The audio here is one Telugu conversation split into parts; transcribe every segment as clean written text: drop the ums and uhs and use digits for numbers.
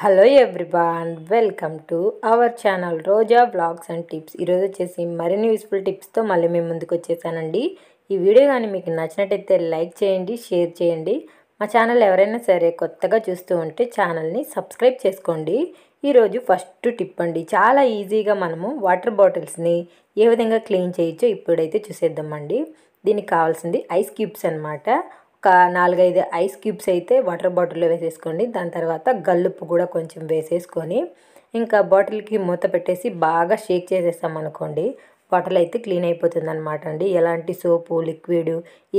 Hello everyone, welcome to our channel Roja vlogs and tips. ఈరోజు వచ్చేసి మరిన్ని యూస్ఫుల్ టిప్స్తో మళ్ళీ మేము ముందుకు వచ్చేసానండి. ఈ వీడియో కానీ మీకు నచ్చినట్టయితే లైక్ చేయండి, షేర్ చేయండి. మా ఛానల్ ఎవరైనా సరే కొత్తగా చూస్తూ ఉంటే ఛానల్ని సబ్స్క్రైబ్ చేసుకోండి. ఈరోజు ఫస్ట్ టిప్ అండి. చాలా ఈజీగా మనము వాటర్ బాటిల్స్ని ఏ విధంగా క్లీన్ చేయొచ్చో ఇప్పుడైతే చూసేద్దామండి. దీనికి కావాల్సింది ఐస్ క్యూబ్స్ అనమాట. ఒక 4-5 ఐస్ క్యూబ్స్ అయితే వాటర్ బాటిల్లో వేసేసుకోండి. దాని తర్వాత గల్లుప్పు కూడా కొంచెం వేసేసుకొని ఇంకా బాటిల్కి మూత పెట్టేసి బాగా షేక్ చేసేస్తామనుకోండి, బాటిల్ అయితే క్లీన్ అయిపోతుంది అనమాట అండి. ఎలాంటి సోపు, లిక్విడ్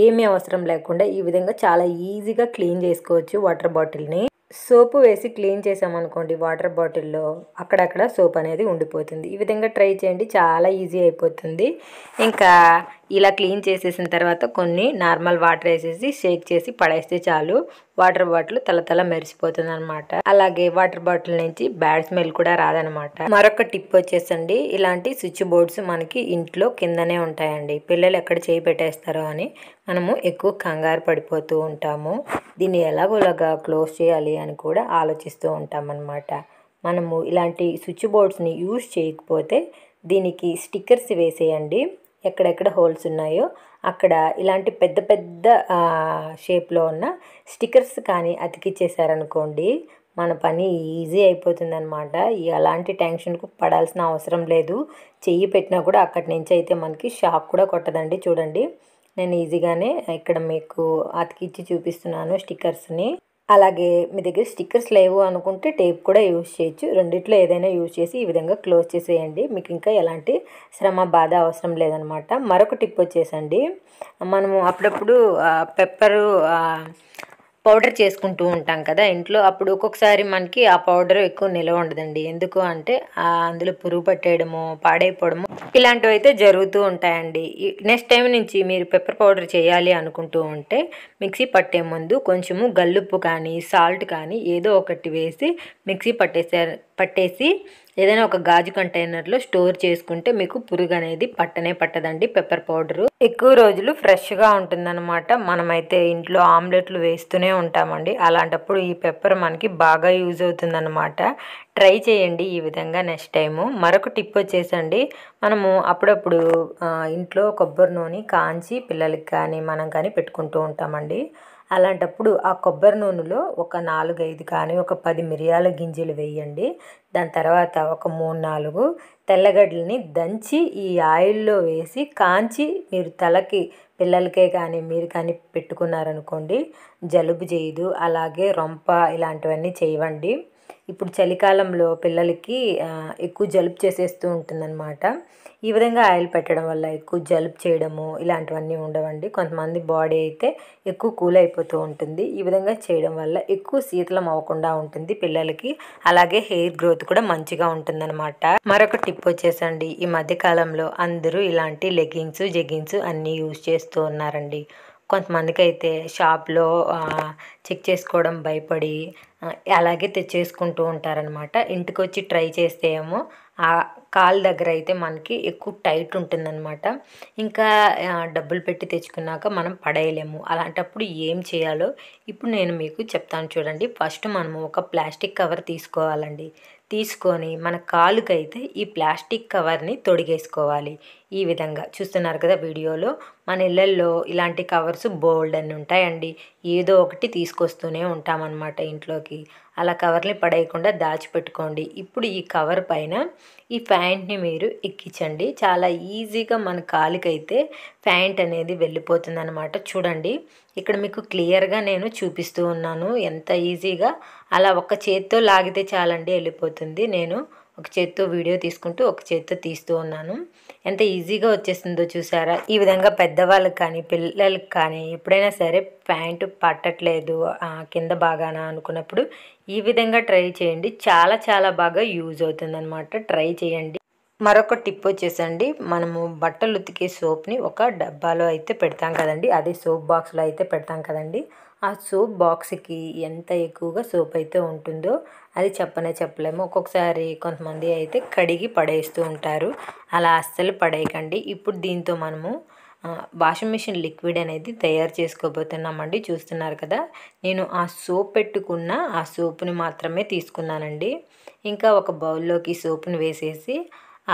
ఏమీ అవసరం లేకుండా ఈ విధంగా చాలా ఈజీగా క్లీన్ చేసుకోవచ్చు వాటర్ బాటిల్ని. సోపు వేసి క్లీన్ చేసామనుకోండి వాటర్ బాటిల్లో అక్కడక్కడ సోప్ అనేది ఉండిపోతుంది. ఈ విధంగా ట్రై చేయండి, చాలా ఈజీ అయిపోతుంది. ఇంకా ఇలా క్లీన్ చేసేసిన తర్వాత కొన్ని నార్మల్ వాటర్ వేసేసి షేక్ చేసి పడేస్తే చాలు, వాటర్ బాటిల్ తల మెరిసిపోతుంది అనమాట. అలాగే వాటర్ బాటిల్ నుంచి బ్యాడ్ స్మెల్ కూడా రాదనమాట. మరొక టిప్ వచ్చేసండి, ఇలాంటి స్విచ్ బోర్డ్స్ మనకి ఇంట్లో కిందనే ఉంటాయండి. పిల్లలు ఎక్కడ చేయి పెట్టేస్తారో అని మనము ఎక్కువ కంగారు పడిపోతూ ఉంటాము. దీన్ని ఎలాగోలాగా క్లోజ్ చేయాలి అని కూడా ఆలోచిస్తూ ఉంటామన్నమాట. మనము ఇలాంటి స్విచ్ బోర్డ్స్ని యూజ్ చేయకపోతే దీనికి స్టిక్కర్స్ వేసేయండి. ఎక్కడెక్కడ హోల్స్ ఉన్నాయో అక్కడ ఇలాంటి పెద్ద పెద్ద షేప్లో ఉన్న స్టిక్కర్స్ కానీ అతికిచ్చేసారనుకోండి, మన పని ఈజీ అయిపోతుంది అనమాట. ఎలాంటి టెన్షన్కు పడాల్సిన అవసరం లేదు. చెయ్యి పెట్టినా కూడా అక్కడి నుంచి అయితే మనకి షాక్ కూడా కొట్టదండి. చూడండి, నేను ఈజీగానే ఇక్కడ మీకు అతికిచ్చి చూపిస్తున్నాను స్టిక్కర్స్ని. అలాగే మీ దగ్గర స్టిక్కర్స్ లేవు అనుకుంటే టేప్ కూడా యూజ్ చేయొచ్చు. రెండిట్లో ఏదైనా యూజ్ చేసి ఈ విధంగా క్లోజ్ చేసేయండి. మీకు ఇంకా ఎలాంటి శ్రమ, బాధ అవసరం లేదనమాట. మరొక టిప్ వచ్చేసండి, మనము అప్పుడప్పుడు పెప్పరు పౌడర్ చేసుకుంటూ ఉంటాం కదా ఇంట్లో. అప్పుడు ఒక్కొక్కసారి మనకి ఆ పౌడర్ ఎక్కువ నిలవ ఉండదండి. ఎందుకు అంటే అందులో పురుగు పట్టేయడము, పాడైపోవడము ఇలాంటివి అయితే జరుగుతూ ఉంటాయండి. నెక్స్ట్ టైం నుంచి మీరు పెప్పర్ పౌడర్ చేయాలి అనుకుంటూ ఉంటే మిక్సీ పట్టే ముందు కొంచెము గల్లుప్పు కానీ సాల్ట్ కానీ ఏదో ఒకటి వేసి మిక్సీ పట్టేసి ఏదైనా ఒక గాజు కంటైనర్లో స్టోర్ చేసుకుంటే మీకు పురుగు అనేది పట్టదండి. పెప్పర్ పౌడరు ఎక్కువ రోజులు ఫ్రెష్గా ఉంటుందన్నమాట. మనమైతే ఇంట్లో ఆమ్లెట్లు వేస్తూనే ఉంటామండి. అలాంటప్పుడు ఈ పెప్పర్ మనకి బాగా యూజ్ అవుతుందన్నమాట. ట్రై చేయండి ఈ విధంగా నెక్స్ట్ టైము. మరొక టిప్ వచ్చేసండి, మనము అప్పుడప్పుడు ఇంట్లో కొబ్బరి నూనె కాంచి పిల్లలకి కానీ మనం కానీ పెట్టుకుంటూ ఉంటామండి. అలాంటప్పుడు ఆ కొబ్బరి నూనెలో ఒక 4-5 కానీ ఒక 10 మిరియాల గింజలు వేయండి. దాని తర్వాత ఒక 3-4 తెల్లగడ్డలని దంచి ఈ ఆయిల్లో వేసి కాంచి మీరు తలకి పిల్లలకే కానీ మీరు కానీ పెట్టుకున్నారనుకోండి, జలుబు చేయదు. అలాగే రొంప ఇలాంటివన్నీ చేయవండి. ఇప్పుడు చలికాలంలో పిల్లలకి ఎక్కువ జలుబు చేసేస్తూ ఉంటుందన్నమాట. ఈ విధంగా ఆయిల్ పెట్టడం వల్ల ఎక్కువ జలుబు చేయడము ఇలాంటివన్నీ ఉండవండి. కొంతమంది బాడీ అయితే ఎక్కువ కూల్ అయిపోతూ ఉంటుంది. ఈ విధంగా చేయడం వల్ల ఎక్కువ శీతలం అవ్వకుండా ఉంటుంది పిల్లలకి. అలాగే హెయిర్ గ్రోత్ కూడా మంచిగా ఉంటుందన్నమాట. మరొక టిప్ వచ్చేసండి, ఈ మధ్యకాలంలో అందరూ ఇలాంటి లెగ్గింగ్స్, జెగ్గింగ్స్ అన్నీ యూజ్ చేస్తూ ఉన్నారండి. కొంతమందికి అయితే షాప్లో చెక్ చేసుకోవడం భయపడి అలాగే తెచ్చేసుకుంటూ ఉంటారనమాట. ఇంటికి వచ్చి ట్రై చేస్తే ఏమో ఆ కాలు దగ్గర అయితే మనకి ఎక్కువ టైట్ ఉంటుందన్నమాట. ఇంకా డబ్బులు పెట్టి తెచ్చుకున్నాక మనం పడేయలేము. అలాంటప్పుడు ఏం చేయాలో ఇప్పుడు నేను మీకు చెప్తాను చూడండి. ఫస్ట్ మనము ఒక ప్లాస్టిక్ కవర్ తీసుకోవాలండి. తీసుకొని మన కాలుకైతే ఈ ప్లాస్టిక్ కవర్ని తొడిగేసుకోవాలి. ఈ విధంగా చూస్తున్నారు కదా వీడియోలో. మన ఇళ్ళల్లో ఇలాంటి కవర్స్ బోల్డ్ అని ఉంటాయండి. ఏదో ఒకటి తీసుకొస్తూనే ఉంటామన్నమాట ఇంట్లోకి. అలా కవర్ని పడేయకుండా దాచిపెట్టుకోండి. ఇప్పుడు ఈ కవర్ పైన ఈ ప్యాంట్ని మీరు ఎక్కించండి. చాలా ఈజీగా మన కాలుకైతే ప్యాంట్ అనేది వెళ్ళిపోతుంది అనమాట. చూడండి, ఇక్కడ మీకు క్లియర్గా నేను చూపిస్తూ ఉన్నాను ఎంత ఈజీగా. అలా ఒక చేత్తో లాగితే చాలండి, వెళ్ళిపోతుంది. నేను ఒక చేత్తో వీడియో తీసుకుంటూ ఒక చేత్తో తీస్తూ ఉన్నాను. ఎంత ఈజీగా వచ్చేస్తుందో చూసారా. ఈ విధంగా పెద్దవాళ్ళకి కానీ పిల్లలకి కానీ ఎప్పుడైనా సరే ప్యాంటు పట్టట్లేదు కింద బాగాన అనుకున్నప్పుడు ఈ విధంగా ట్రై చేయండి. చాలా చాలా బాగా యూజ్ అవుతుందన్నమాట. ట్రై చేయండి. మరొక టిప్ వచ్చేసండి, మనము బట్టలు ఉతికే సోప్ని ఒక డబ్బాలో అయితే పెడతాం కదండి, అదే సోప్ బాక్స్లో అయితే పెడతాం కదండి. ఆ సోప్ బాక్స్కి ఎంత ఎక్కువగా సోప్ అయితే ఉంటుందో అది చెప్పలేము. ఒక్కొక్కసారి కొంతమంది అయితే కడిగి పడేస్తూ ఉంటారు. అలా అస్సలు పడేయకండి. ఇప్పుడు దీంతో మనము వాషింగ్ మిషన్ లిక్విడ్ అనేది తయారు చేసుకోబోతున్నామండి. చూస్తున్నారు కదా, నేను ఆ సోప్ పెట్టుకున్న ఆ సోపుని మాత్రమే తీసుకున్నానండి. ఇంకా ఒక బౌల్లోకి సోపుని వేసేసి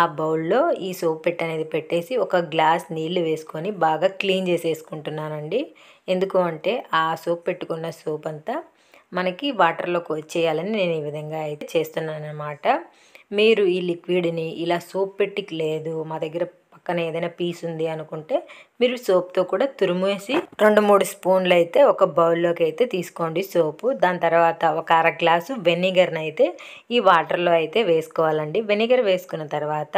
ఆ బౌల్లో ఈ సోప్ పెట్టు అనేది పెట్టేసి ఒక గ్లాస్ నీళ్లు వేసుకొని బాగా క్లీన్ చేసేసుకుంటున్నానండి. ఎందుకు అంటే ఆ సోప్ పెట్టుకున్న సోప్ అంతా మనకి వాటర్లోకి వచ్చేయాలని నేను ఈ విధంగా అయితే చేస్తున్నాను అన్నమాట. మీరు ఈ లిక్విడ్ని ఇలా సోప్ పెట్టికి లేదు, మా దగ్గర పక్కన ఏదైనా పీస్ ఉంది అనుకుంటే మీరు సోప్తో కూడా తురిమేసి 2-3 స్పూన్లు అయితే ఒక బౌల్లోకి అయితే తీసుకోండి సోపు. దాని తర్వాత ఒక అర గ్లాసు వెనిగర్ని అయితే ఈ వాటర్లో అయితే వేసుకోవాలండి. వెనిగర్ వేసుకున్న తర్వాత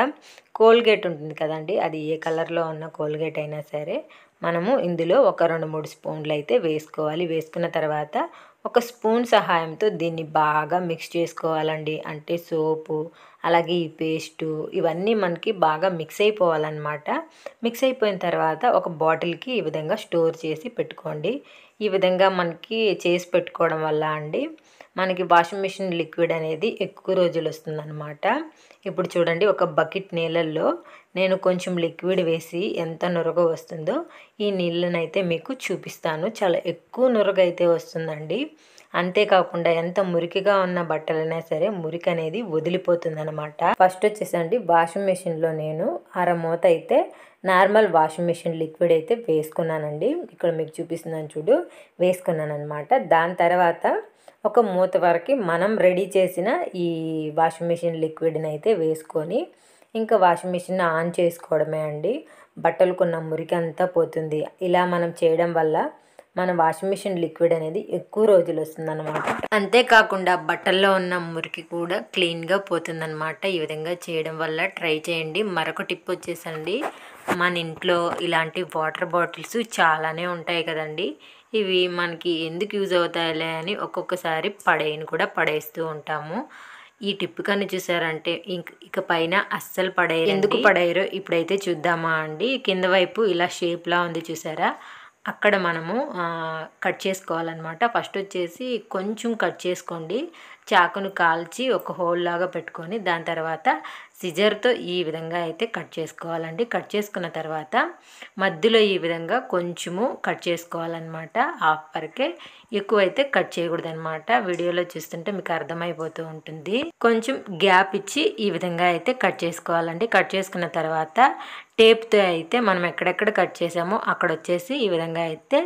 కోల్గేట్ ఉంటుంది కదండి, అది ఏ కలర్లో ఉన్న కోల్గేట్ అయినా సరే మనము ఇందులో ఒక 2-3 స్పూన్లు అయితే వేసుకోవాలి. వేసుకున్న తర్వాత ఒక స్పూన్ సహాయంతో దీన్ని బాగా మిక్స్ చేసుకోవాలండి. అంటే సోపు అలాగే ఈ పేస్టు ఇవన్నీ మనకి బాగా మిక్స్ అయిపోవాలన్నమాట. మిక్స్ అయిపోయిన తర్వాత ఒక బాటిల్కి ఈ విధంగా స్టోర్ చేసి పెట్టుకోండి. ఈ విధంగా మనకి చేసి పెట్టుకోవడం వల్ల అండి మనకి వాషింగ్ మిషన్ లిక్విడ్ అనేది ఎక్కువ రోజులు వస్తుందన్నమాట. ఇప్పుడు చూడండి, ఒక బకెట్ నీళ్ళల్లో నేను కొంచెం లిక్విడ్ వేసి ఎంత నురగ వస్తుందో ఈ నీళ్ళనైతే మీకు చూపిస్తాను. చాలా ఎక్కువ నురగ అయితే వస్తుందండి. అంతేకాకుండా ఎంత మురికిగా ఉన్న బట్టలైనా సరే మురికి అనేది వదిలిపోతుంది అనమాట. ఫస్ట్ వచ్చేసండి వాషింగ్ మిషన్లో నేను అరమూత అయితే నార్మల్ వాషింగ్ మిషన్ లిక్విడ్ అయితే వేసుకున్నానండి. ఇక్కడ మీకు చూపిస్తున్నాను చూడు, వేసుకున్నాను అనమాట. దాని తర్వాత ఒక మూత వరకు మనం రెడీ చేసిన ఈ వాషింగ్ మిషన్ లిక్విడ్ని అయితే వేసుకొని ఇంకా వాషింగ్ మిషన్ ఆన్ చేసుకోవడమే అండి. బట్టలకున్న మురికి అంతా పోతుంది. ఇలా మనం చేయడం వల్ల మన వాషింగ్ మిషన్ లిక్విడ్ అనేది ఎక్కువ రోజులు వస్తుందన్నమాట. అంతేకాకుండా బట్టల్లో ఉన్న మురికి కూడా క్లీన్గా పోతుందన్నమాట. ఈ విధంగా చేయడం వల్ల ట్రై చేయండి. మరొక టిప్ వచ్చేసండి, మన ఇంట్లో ఇలాంటి వాటర్ బాటిల్స్ చాలానే ఉంటాయి కదండి. ఇవి మనకి ఎందుకు యూజ్ అవుతాయిలే అని ఒక్కొక్కసారి పడేస్తూ ఉంటాము. ఈ టిప్ కానీ చూసారంటే ఇక పైన అస్సలు పడేయరు. ఎందుకు పడేయరో ఇప్పుడైతే చూద్దామా అండి. కింద వైపు ఇలా షేప్లా ఉంది చూసారా, అక్కడ మనము కట్ చేసుకోవాలన్నమాట. ఫస్ట్ వచ్చేసి కొంచెం కట్ చేసుకోండి. చాకును కాల్చి ఒక హోల్ లాగా పెట్టుకొని దాని తర్వాత సిజర్తో ఈ విధంగా అయితే కట్ చేసుకోవాలండి. కట్ చేసుకున్న తర్వాత మధ్యలో ఈ విధంగా కొంచెము కట్ చేసుకోవాలన్నమాట. హాఫ్ వరకే, ఎక్కువ అయితే కట్ చేయకూడదు అనమాట. వీడియోలో చూస్తుంటే మీకు అర్థమైపోతూ ఉంటుంది. కొంచెం గ్యాప్ ఇచ్చి ఈ విధంగా అయితే కట్ చేసుకోవాలండి. కట్ చేసుకున్న తర్వాత టేప్తో అయితే మనం ఎక్కడెక్కడ కట్ చేసామో అక్కడ వచ్చేసి ఈ విధంగా అయితే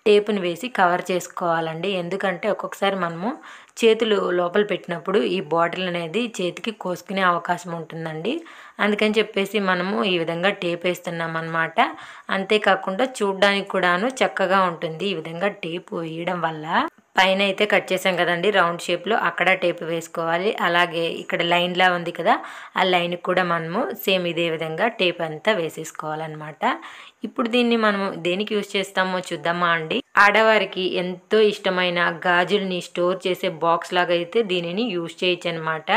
టేపుని వేసి కవర్ చేసుకోవాలండి. ఎందుకంటే ఒక్కొక్కసారి మనము చేతులు లోపల పెట్టినప్పుడు ఈ బాటిల్ అనేది చేతికి కోసుకునే అవకాశం ఉంటుందండి. అందుకని చెప్పేసి మనము ఈ విధంగా టేప్ వేస్తున్నాం అన్నమాట. అంతేకాకుండా చూడ్డానికి కూడాను చక్కగా ఉంటుంది ఈ విధంగా టేప్ వేయడం వల్ల. పైన అయితే కట్ చేసాం కదండి రౌండ్ షేప్లో, అక్కడ టేప్ వేసుకోవాలి. అలాగే ఇక్కడ లైన్లా ఉంది కదా, ఆ లైన్కి కూడా మనము సేమ్ ఇదే విధంగా టేప్ అంతా వేసేసుకోవాలన్నమాట. ఇప్పుడు దీన్ని మనము దేనికి యూజ్ చేస్తామో చూద్దామా అండి. ఆడవారికి ఎంతో ఇష్టమైన గాజుల్ని స్టోర్ చేసే బాక్స్ లాగా అయితే దీనిని యూజ్ చేయొచ్చు అనమాట.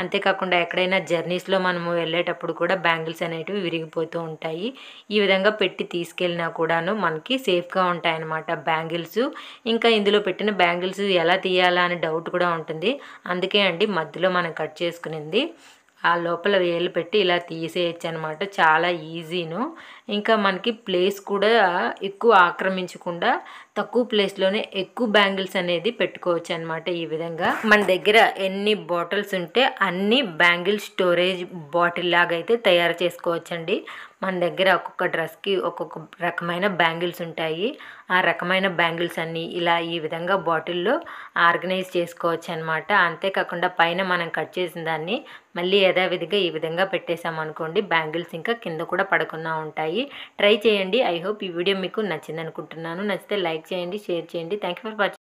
అంతేకాకుండా ఎక్కడైనా జర్నీస్లో మనము వెళ్ళేటప్పుడు కూడా బ్యాంగిల్స్ అనేటివి విరిగిపోతూ ఉంటాయి. ఈ విధంగా పెట్టి తీసుకెళ్ళినా కూడాను మనకి సేఫ్గా ఉంటాయి అన్నమాట బ్యాంగిల్స్. ఇంకా ఇందులో పెట్టిన బ్యాంగిల్స్ ఎలా తీయాలా అనే డౌట్ కూడా ఉంటుంది. అందుకే అండి మధ్యలో మనం కట్ చేసుకునింది ఆ లోపల వేలు పెట్టి ఇలా తీసేయచ్చు అనమాట. చాలా ఈజీను. ఇంకా మనకి ప్లేస్ కూడా ఎక్కువ ఆక్రమించకుండా తక్కువ ప్లేస్లోనే ఎక్కువ బ్యాంగిల్స్ అనేది పెట్టుకోవచ్చు అనమాట. ఈ విధంగా మన దగ్గర ఎన్ని బాటిల్స్ ఉంటే అన్ని బ్యాంగిల్ స్టోరేజ్ బాటిల్ లాగా అయితే తయారు చేసుకోవచ్చండి. మన దగ్గర ఒక్కొక్క డ్రెస్కి ఒక్కొక్క రకమైన బ్యాంగిల్స్ ఉంటాయి. ఆ రకమైన బ్యాంగిల్స్ అన్నీ ఇలా ఈ విధంగా బాటిల్లో ఆర్గనైజ్ చేసుకోవచ్చు అనమాట. అంతేకాకుండా పైన మనం కట్ చేసిన దాన్ని మళ్ళీ యథావిధిగా ఈ విధంగా పెట్టేసామనుకోండి, బ్యాంగిల్స్ ఇంకా కింద కూడా పడకుండా ఉంటాయి. ట్రై చేయండి. ఐ హోప్ ఈ వీడియో మీకు నచ్చింది అనుకుంటున్నాను. నచ్చితే లైక్ చేయండి, షేర్ చేయండి. Thank you for watching.